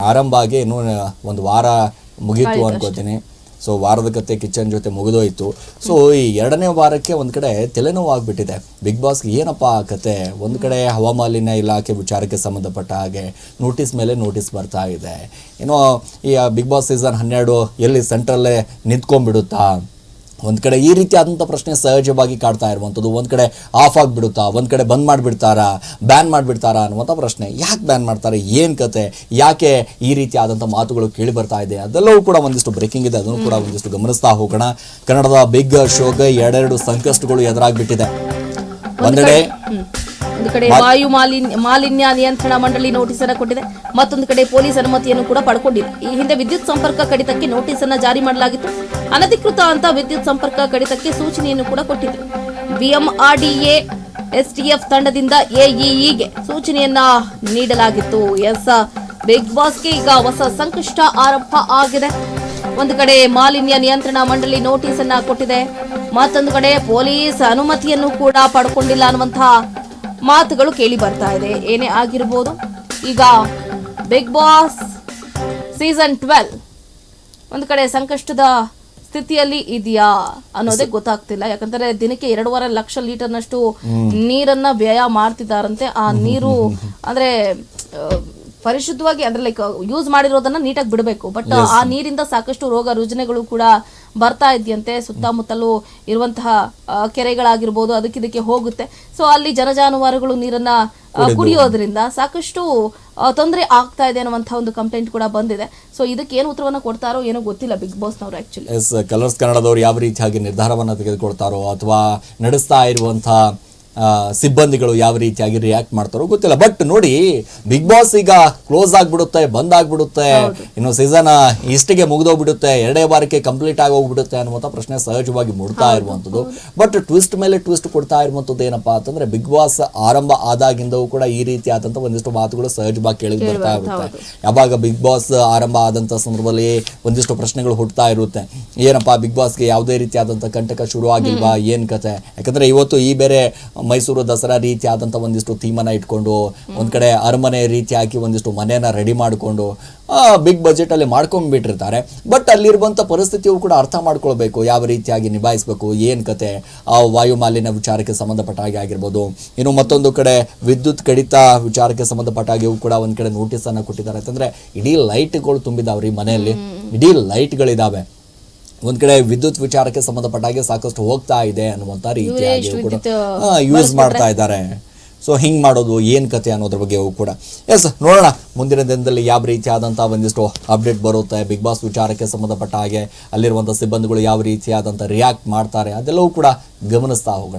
ಆರಂಭ ಆಗಿ ಇನ್ನೂ ಒಂದು ವಾರ ಮುಗೀತು ಅನ್ಕೋತೀನಿ. ಸೊ ವಾರದ ಕತೆ ಕಿಚನ್ ಜೊತೆ ಮುಗಿದೋಯ್ತು. ಸೊ ಈ 2ನೇ ವಾರಕ್ಕೆ ಒಂದು ಕಡೆ ತಲೆನೋವು ಆಗ್ಬಿಟ್ಟಿದೆ ಬಿಗ್ ಬಾಸ್ಗೆ. ಏನಪ್ಪ ಕತೆ, ಒಂದು ಕಡೆ ಹವಾಮಾಲಿನ್ಯ ಇಲಾಖೆ ವಿಚಾರಕ್ಕೆ ಸಂಬಂಧಪಟ್ಟ ಹಾಗೆ ನೋಟಿಸ್ ಮೇಲೆ ನೋಟಿಸ್ ಬರ್ತಾ ಇದೆ. ಏನೋ ಈ ಬಿಗ್ ಬಾಸ್ ಸೀಸನ್ 12 ಎಲ್ಲಿ ಸೆಂಟ್ರಲ್ಲೇ ನಿಂತ್ಕೊಂಡ್ಬಿಡುತ್ತಾ, ಒಂದು ಕಡೆ ಈ ರೀತಿ ಆದಂಥ ಪ್ರಶ್ನೆ ಸಹಜವಾಗಿ ಕಾಡ್ತಾ ಇರುವಂಥದ್ದು. ಒಂದು ಕಡೆ ಆಫ್ ಆಗಿಬಿಡುತ್ತಾ, ಒಂದು ಕಡೆ ಬಂದ್ ಮಾಡಿಬಿಡ್ತಾರಾ, ಬ್ಯಾನ್ ಮಾಡಿಬಿಡ್ತಾರಾ ಅನ್ನುವಂಥ ಪ್ರಶ್ನೆ. ಯಾಕೆ ಬ್ಯಾನ್ ಮಾಡ್ತಾರೆ, ಏನು ಕತೆ, ಯಾಕೆ ಈ ರೀತಿ ಆದಂಥ ಮಾತುಗಳು ಕೇಳಿ ಬರ್ತಾ ಇದೆ, ಅದೆಲ್ಲವೂ ಕೂಡ ಒಂದಿಷ್ಟು ಬ್ರೇಕಿಂಗ್ ಇದೆ, ಅದನ್ನು ಕೂಡ ಒಂದಿಷ್ಟು ಗಮನಿಸ್ತಾ ಹೋಗೋಣ. ಕನ್ನಡದ ಬಿಗ್ ಶೋಗೆ 2 ಸಂಕಷ್ಟಗಳು ಎದುರಾಗ್ಬಿಟ್ಟಿದೆ. ಒಂದು ಕಡೆ ವಾಯು ಮಾಲಿನ್ಯ ನಿಯಂತ್ರಣ ಮಂಡಳಿ ನೋಟಿಸ್ ಅನ್ನು ಕೊಟ್ಟಿದೆ, ಮತ್ತೊಂದು ಕಡೆ ಪೊಲೀಸ್ ಅನುಮತಿಯನ್ನು ಕೂಡ ಪಡ್ಕೊಂಡಿದೆ. ಈ ಹಿಂದೆ ವಿದ್ಯುತ್ ಸಂಪರ್ಕ ಕಡಿತಕ್ಕೆ ನೋಟಿಸ್ ಅನ್ನು ಜಾರಿ ಮಾಡಲಾಗಿತ್ತು. ಅನಧಿಕೃತ ಅಂತ ವಿದ್ಯುತ್ ಸಂಪರ್ಕ ಕಡಿತಕ್ಕೆ ಸೂಚನೆಯನ್ನು ಕೂಡ ಕೊಟ್ಟಿದೆ. ಬಿಎಂಆರ್ಡಿಎ ಎಸ್ಟಿಎಫ್ ತಂಡದಿಂದ ಎಇಇಗೆ ಸೂಚನೆಯನ್ನ ನೀಡಲಾಗಿತ್ತು. ಬಿಗ್ ಬಾಸ್ಗೆ ಈಗ ಹೊಸ ಸಂಕಷ್ಟ ಆರಂಭ ಆಗಿದೆ. ಒಂದು ಕಡೆ ಮಾಲಿನ್ಯ ನಿಯಂತ್ರಣ ಮಂಡಳಿ ನೋಟಿಸ್ ಅನ್ನ ಕೊಟ್ಟಿದೆ, ಮತ್ತೊಂದು ಕಡೆ ಪೊಲೀಸ್ ಅನುಮತಿಯನ್ನು ಕೂಡ ಪಡ್ಕೊಂಡಿಲ್ಲ ಅನ್ನುವಂತಹ ಮಾತುಗಳು ಕೇಳಿ ಬರ್ತಾ ಇದೆ. ಏನೇ ಆಗಿರ್ಬೋದು, ಈಗ ಬಿಗ್ ಬಾಸ್ ಸೀಸನ್ 12 ಒಂದು ಕಡೆ ಸಂಕಷ್ಟದ ಸ್ಥಿತಿಯಲ್ಲಿ ಇದೆಯಾ ಅನ್ನೋದೇ ಗೊತ್ತಾಗ್ತಿಲ್ಲ. ಯಾಕಂದ್ರೆ ದಿನಕ್ಕೆ 2.5 ಲಕ್ಷ ಲೀಟರ್ನಷ್ಟು ನೀರನ್ನ ವ್ಯಯ ಮಾಡ್ತಿದ್ದಾರಂತೆ. ಆ ನೀರು ಅಂದ್ರೆ ಪರಿಶುದ್ಧವಾಗಿ ಅಂದ್ರೆ ಲೈಕ್ ಯೂಸ್ ಮಾಡಿರೋದನ್ನ ನೀಟಾಗಿ ಬಿಡಬೇಕು. ಬಟ್ ಆ ನೀರಿಂದ ಸಾಕಷ್ಟು ರೋಗ ರುಜಿನಗಳು ಕೂಡ ಬರ್ತಾ ಇದೆಯಂತೆ. ಸುತ್ತಮುತ್ತಲೂ ಇರುವಂತಹ ಕೆರೆಗಳಾಗಿರ್ಬೋದು ಅದಕ್ಕೆ ಹೋಗುತ್ತೆ. ಸೊ ಅಲ್ಲಿ ಜನಜಾನುವಾರುಗಳು ನೀರನ್ನ ಕುಡಿಯೋದ್ರಿಂದ ಸಾಕಷ್ಟು ತೊಂದರೆ ಆಗ್ತಾ ಇದೆ ಅನ್ನುವಂತಹ ಒಂದು ಕಂಪ್ಲೇಂಟ್ ಕೂಡ ಬಂದಿದೆ. ಸೊ ಇದಕ್ಕೆ ಏನು ಉತ್ತರವನ್ನ ಕೊಡ್ತಾರೋ ಏನೋ ಗೊತ್ತಿಲ್ಲ ಬಿಗ್ ಬಾಸ್ ನವರು. ಆಕ್ಚುಲಿ ಕಲರ್ಸ್ ಕನ್ನಡದವರು ಯಾವ ರೀತಿಯಾಗಿ ನಿರ್ಧಾರವನ್ನ ತೆಗೆದುಕೊಳ್ತಾರೋ ಅಥವಾ ನಡೆಸ್ತಾ ಇರುವಂತಹ ಸಿಬ್ಬಂದಿಗಳು ಯಾವ ರೀತಿಯಾಗಿ ರಿಯಾಕ್ಟ್ ಮಾಡ್ತಾರೋ ಗೊತ್ತಿಲ್ಲ. ಬಟ್ ನೋಡಿ, ಬಿಗ್ ಬಾಸ್ ಈಗ ಕ್ಲೋಸ್ ಆಗ್ಬಿಡುತ್ತೆ, ಬಂದ್ ಆಗ್ಬಿಡುತ್ತೆ, ಇನ್ನು ಸೀಸನ್ ಇಷ್ಟಿಗೆ ಮುಗಿದೋಗ್ಬಿಡುತ್ತೆ, 2ನೇ ವಾರಕ್ಕೆ ಕಂಪ್ಲೀಟ್ ಆಗಿ ಹೋಗ್ಬಿಡುತ್ತೆ ಅನ್ನುವಂಥ ಪ್ರಶ್ನೆ ಸಹಜವಾಗಿ ಮೂಡ್ತಾ ಇರುವಂಥದ್ದು. ಬಟ್ ಟ್ವಿಸ್ಟ್ ಮೇಲೆ ಟ್ವಿಸ್ಟ್ ಕೊಡ್ತಾ ಇರುವಂಥದ್ದು ಏನಪ್ಪಾ ಅಂತಂದ್ರೆ, ಬಿಗ್ ಬಾಸ್ ಆರಂಭ ಆದಾಗಿಂದವೂ ಕೂಡ ಈ ರೀತಿ ಆದಂಥ ಒಂದಿಷ್ಟು ಮಾತುಗಳು ಸಹಜವಾಗಿ ಕೇಳಿ ಬರ್ತಾ ಇರುತ್ತೆ. ಯಾವಾಗ ಬಿಗ್ ಬಾಸ್ ಆರಂಭ ಆದಂಥ ಸಂದರ್ಭದಲ್ಲಿ ಒಂದಿಷ್ಟು ಪ್ರಶ್ನೆಗಳು ಹುಟ್ಟುತ್ತಾ ಇರುತ್ತೆ. ಏನಪ್ಪಾ ಬಿಗ್ ಬಾಸ್ಗೆ ಯಾವುದೇ ರೀತಿ ಆದಂಥ ಕಂಟಕ ಶುರು ಆಗಿಲ್ವಾ, ಏನ್ ಕತೆ. ಯಾಕಂದ್ರೆ ಇವತ್ತು ಈ ಬೇರೆ ಮೈಸೂರು ದಸರಾ ರೀತಿ ಆದಂಥ ಒಂದಿಷ್ಟು ಥೀಮನ್ನ ಇಟ್ಕೊಂಡು ಒಂದ್ ಕಡೆ ಅರಮನೆ ರೀತಿಯಾಗಿ ಒಂದಿಷ್ಟು ಮನೆಯನ್ನ ರೆಡಿ ಮಾಡಿಕೊಂಡು ಬಿಗ್ ಬಜೆಟ್ ಅಲ್ಲಿ ಮಾಡ್ಕೊಂಡ್ಬಿಟ್ಟಿರ್ತಾರೆ. ಬಟ್ ಅಲ್ಲಿರುವಂಥ ಪರಿಸ್ಥಿತಿಯು ಕೂಡ ಅರ್ಥ ಮಾಡ್ಕೊಳ್ಬೇಕು, ಯಾವ ರೀತಿಯಾಗಿ ನಿಭಾಯಿಸಬೇಕು, ಏನ್ ಕತೆ. ಆ ವಾಯು ಮಾಲಿನ್ಯ ವಿಚಾರಕ್ಕೆ ಸಂಬಂಧಪಟ್ಟ ಹಾಗೆ ಆಗಿರ್ಬೋದು, ಇನ್ನು ಮತ್ತೊಂದು ಕಡೆ ವಿದ್ಯುತ್ ಕಡಿತ ವಿಚಾರಕ್ಕೆ ಸಂಬಂಧಪಟ್ಟ ಹಾಗೆಯೂ ಕೂಡ ಒಂದ್ ಕಡೆ ನೋಟಿಸ್ ಅನ್ನ ಕೊಟ್ಟಿದ್ದಾರೆ. ಯಾಕಂದ್ರೆ ಇಡೀ ಲೈಟ್ಗಳು ತುಂಬಿದಾವ್ರಿ ಮನೆಯಲ್ಲಿ, ಇಡೀ ಲೈಟ್ಗಳಿದಾವೆ. ಒಂದ್ ಕಡೆ ವಿದ್ಯುತ್ ವಿಚಾರಕ್ಕೆ ಸಂಬಂಧಪಟ್ಟ ಹಾಗೆ ಸಾಕಷ್ಟು ಹೋಗ್ತಾ ಇದೆ ಅನ್ನುವಂತ ರೀತಿಯಾಗಿ ಕೂಡ ಯೂಸ್ ಮಾಡ್ತಾ ಇದ್ದಾರೆ. ಸೊ ಹಿಂಗ್ ಮಾಡೋದು ಏನ್ ಕತೆ ಅನ್ನೋದ್ರ ಬಗ್ಗೆ ಕೂಡ ನೋಡೋಣ ಮುಂದಿನ ದಿನದಲ್ಲಿ ಯಾವ ರೀತಿ ಆದಂತಹ ಒಂದಿಷ್ಟು ಅಪ್ಡೇಟ್ ಬರುತ್ತೆ. ಬಿಗ್ ಬಾಸ್ ವಿಚಾರಕ್ಕೆ ಸಂಬಂಧಪಟ್ಟ ಹಾಗೆ ಅಲ್ಲಿರುವಂತಹ ಸಿಬ್ಬಂದಿಗಳು ಯಾವ ರೀತಿಯಾದಂತಹ ರಿಯಾಕ್ಟ್ ಮಾಡ್ತಾರೆ, ಅದೆಲ್ಲವೂ ಕೂಡ ಗಮನಿಸ್ತಾ ಹೋಗೋಣ.